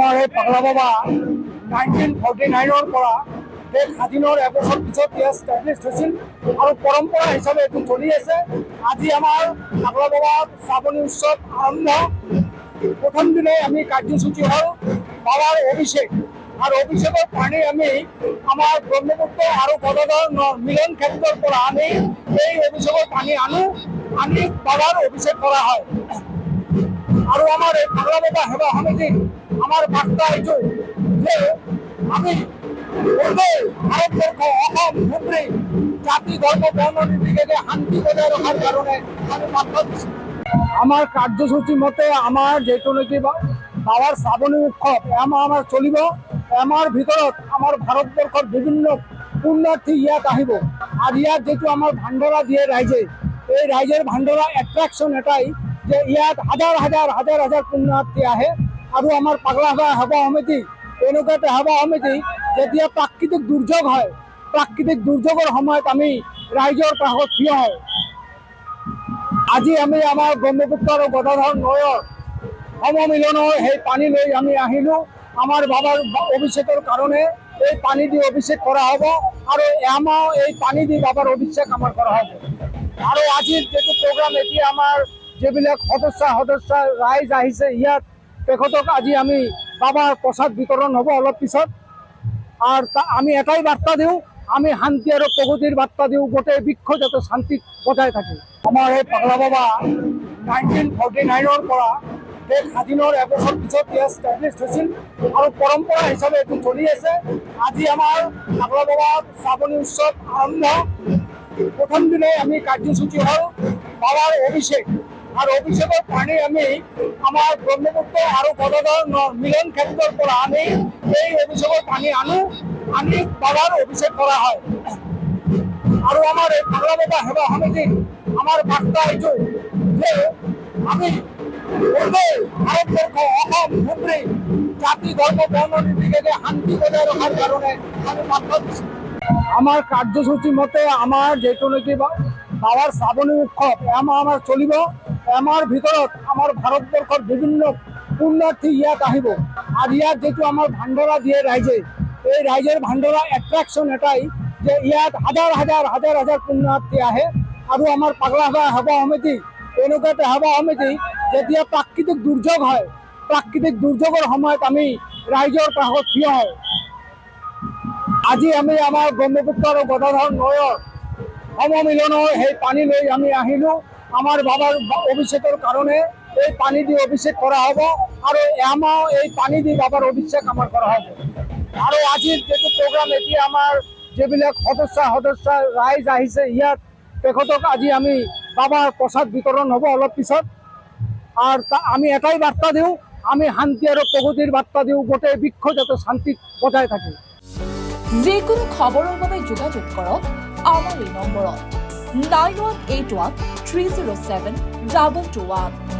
আমাৰ এই পাগলা বাবা 1949ৰ পৰা দেশ স্বাধীনৰ এবছৰ পিছত এষ্টাব্লিছ হৈছিল আৰু পৰম্পৰা হিচাপে এইটো চলি আছে। আজি আমাৰ পাগলা বাবা শ্ৰাৱণী উৎসৱ আৰম্ভ। প্ৰথম দিনে আমি কাৰ্যসূচী হ'ল বাবাৰ অভিষেক আৰু অভিষেকৰ পানী আমি আমাৰ ব্ৰহ্মপুত্ৰ আৰু গদাধৰ মিলন ক্ষেত্ৰৰ পৰা আমি এই অভিষেকৰ পানী আনি বাবাৰ অভিষেক কৰা হয়। আৰু আমাৰ এই পাগলা বাবা সেৱা সমিতি আমাৰ বাৰ্তা এইটো যে আমি ভাৰতবৰ্ষ অসম ভূমি জাতি ধৰ্ম বৰ্ণ নিৰ্বিশেষে শান্তি বজাই ৰখাৰ কাৰণে আমি বাৰ্তা দিছোঁ। আমাৰ কাৰ্যসূচী মতে আমাৰ যেটো নেকি বাবাৰ শ্ৰাবণী উৎসব আমাৰ চলিব। এমাৰ ভিতৰত আমাৰ ভাৰতবৰ্ষৰ বিভিন্ন পুণ্যাৰ্থী ইয়াত আহিব আৰু ইয়াত যেটো আমাৰ ভাণ্ডাৰা দিয়ে ৰাইজে, এই ৰাইজেৰ ভাণ্ডাৰা এট্ৰাকশ্যন এটাই যে ইয়াত হাজাৰ হাজাৰ হাজাৰ হাজাৰ পুণ্যাৰ্থী আহে। আৰু আমাৰ পাগলা সেৱা সমিতি এনেকুৱা এটা সেৱা সমিতি যেতিয়া প্ৰাকৃতিক দুৰ্যোগ হয়, প্ৰাকৃতিক দুৰ্যোগৰ সময়ত আমি ৰাইজৰ কাষত থিয় হওঁ। আজি আমি আমাৰ ব্ৰহ্মপুত্ৰ আৰু গদাধৰ নৈৰ সমমিলনৰ সেই পানী লৈ আমি আহিলোঁ। আমাৰ বাবাৰ অভিষেকৰ কাৰণে এই পানী দি অভিষেক কৰা হ'ব আৰু এমাহ এই পানী দি বাবাৰ অভিষেক আমাৰ কৰা হ'ব। আৰু আজিৰ যেটো প্ৰগ্ৰাম এতিয়া আমাৰ যিবিলাক সদস্য ৰাইজ আহিছে ইয়াত তেখেতক আজি আমি বাবাৰ প্ৰসাদ বিতৰণ হ'ব অলপ পিছত। আৰু আমি এটাই বাৰ্তা দিওঁ, আমি শান্তি আৰু প্ৰগতিৰ বাৰ্তা দিওঁ, গোটেই বিশ্ব যাতে শান্তি বজাই থাকে। আমাৰ এই পাগলা বাবা 1949ৰ পৰা দেশ স্বাধীনৰ এবছৰ পিছত এষ্টাব্লিছ হৈছিল আৰু পৰম্পৰা হিচাপে এইটো চলি আছে। আজি আমাৰ পাগলা বাবা শ্ৰাৱণী উৎসৱ আৰম্ভ। প্ৰথম দিনে আমি কাৰ্যসূচী হ'ল বাবাৰ অভিষেক আৰু অভিষেকৰ পানী আমি আমাৰ ব্ৰহ্মপুত্ৰ আৰু গদাধৰ মিলন ক্ষেত্ৰৰ পৰা আমি এই অভিষেকৰ পানী আনি বাবাৰ অভিষেক কৰা হয়। আৰু আমাৰ এই পাগলা বাবা সেৱা সমিতি আমাৰ বাৰ্তা এইটো যে আমি ভাৰতবৰ্ষ অসম ভূমি জাতি ধৰ্ম বৰ্ণ নিৰ্বিশেষে শান্তি বজাই ৰখাৰ কাৰণে আমি বাৰ্তা দিছোঁ। আমাৰ কাৰ্যসূচী মতে আমাৰ যেটো নেকি বাবাৰ শ্ৰাৱণী উৎসৱ আমাৰ চলিব। এমাৰ ভিতৰত আমাৰ ভাৰতবৰ্ষৰ বিভিন্ন পুণ্যাৰ্থী ইয়াত আহিব আৰু ইয়াত যেটো আমাৰ ভাণ্ডাৰা দিয়ে ৰাইজে, এই ৰাইজেৰ ভাণ্ডাৰা এট্ৰাকশ্যন এটাই যে ইয়াত হাজাৰ হাজাৰ হাজাৰ হাজাৰ পুণ্যাৰ্থী আহে। আৰু আমাৰ পাগলা সেৱা সমিতি এনেকুৱা এটা সেৱা সমিতি যেতিয়া প্ৰাকৃতিক দুৰ্যোগ হয়, প্ৰাকৃতিক দুৰ্যোগৰ সময়ত আমি ৰাইজৰ কাষত থিয় হওঁ। আজি আমি আমাৰ ব্ৰহ্মপুত্ৰ আৰু গদাধৰ নৈৰ সমমিলনৰ সেই পানী লৈ আমি আহিলোঁ। আমাৰ বাবাৰ অভিষেকৰ কাৰণে এই পানী দি অভিষেক কৰা হ'ব আৰু এমাহ এই পানী দি বাবাৰ অভিষেক আমাৰ কৰা হ'ব। আৰু আজিৰ যেটো প্ৰগ্ৰাম এতিয়া আমাৰ যিবিলাক সদস্য ৰাইজ আহিছে ইয়াত তেখেতক আজি আমি বাবাৰ প্ৰসাদ বিতৰণ হ'ব অলপ পিছত। আৰু আমি এটাই বাৰ্তা দিওঁ, আমি শান্তি আৰু প্ৰগতিৰ বাৰ্তা দিওঁ, গোটেই বিশ্ব যাতে শান্তি বজাই থাকে। যিকোনো খবৰৰ বাবে যোগাযোগ কৰক আমাৰ এই নম্বৰত 9181 307 221।